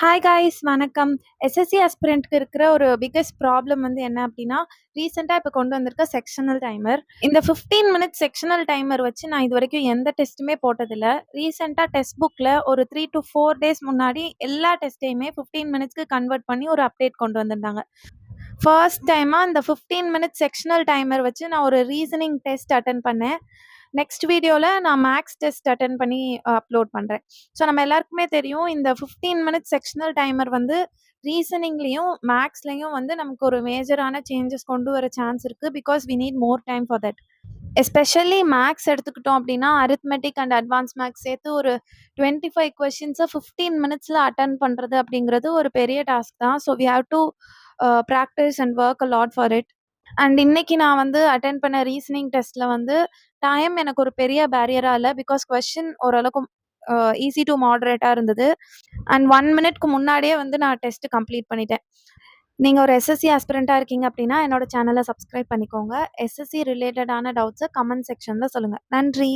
Hi guys வணக்கம். SSC ஆஸ்பிரண்ட்க்கு இருக்கிற ஒரு பிக்கஸ்ட் ப்ராப்ளம் வந்து என்ன அப்டின்னா, ரீசென்ட்டா இப்ப கொண்டு வந்திருக்க செக்ஷனல் டைமர். இந்த 15 மினிட்ஸ் செக்ஷனல் டைமர் வச்சு நான் இதுவரைக்கும் எந்த டெஸ்ட்டுமே போட்டதில்ல. ரீசென்ட்டா டெக்ஸ்ட் புக்ல ஒரு 3 to 4 டேஸ் முன்னாடி எல்லா டெஸ்ட்டையுமே 15 மினிட்ஸ்க்கு கன்வெர்ட் பண்ணி ஒரு அப்டேட் கொண்டு வந்திருந்தாங்க. ஃபர்ஸ்ட் டைமா அந்த 15 மினிட்ஸ் செக்ஷனல் டைமர் வச்சு நான் ஒரு ரீசனிங் டெஸ்ட் அட்டெண்ட் பண்ணேன். நெக்ஸ்ட் வீடியோல நான் மேத்ஸ் டெஸ்ட் அட்டெண்ட் பண்ணி அப்லோட் பண்றேன். ஸோ நம்ம எல்லாருக்குமே தெரியும் இந்த 15 மினிட்ஸ் செக்ஷனல் டைமர் வந்து ரீசனிங்லயும், மேத்ஸ்லயும் வந்து நமக்கு ஒரு மேஜரான சேஞ்சஸ் கொண்டு வர சான்ஸ் இருக்கு. Because we need more time for that. Especially maths எடுத்துக்கிட்டோம் அப்படின்னா, அரித்மெட்டிக் அண்ட் அட்வான்ஸ் மேத்ஸ் சேர்த்து ஒரு 25 கொஸ்டின்ஸ 15 மினிட்ஸ்ல அட்டெண்ட் பண்றது அப்படிங்கிறது ஒரு பெரிய டாஸ்க் தான். So we have to practise and work a lot for it. And இன்னைக்கு நான் வந்து அட்டெண்ட் பண்ண ரீசனிங் டெஸ்ட்ல வந்து டைம் எனக்கு ஒரு பெரிய பேரியரா இல்ல. பிகாஸ் கொஸ்டின் ஓரளவுக்கு ஈஸி டூ மாடரேட்டா இருந்தது. அண்ட் 1 மினிட்க்கு முன்னாடியே வந்து நான் டெஸ்ட் கம்ப்ளீட் பண்ணிட்டேன். நீங்க ஒரு எஸ்எஸ்சி ஆஸ்பிரண்டா இருக்கீங்க அப்படின்னா, என்னோட சேனல சப்ஸ்கிரைப் பண்ணிக்கோங்க. எஸ்எஸ்சி ரிலேட்டடான டவுட்ஸ கமெண்ட் செக்ஷன்ல சொல்லுங்க. நன்றி.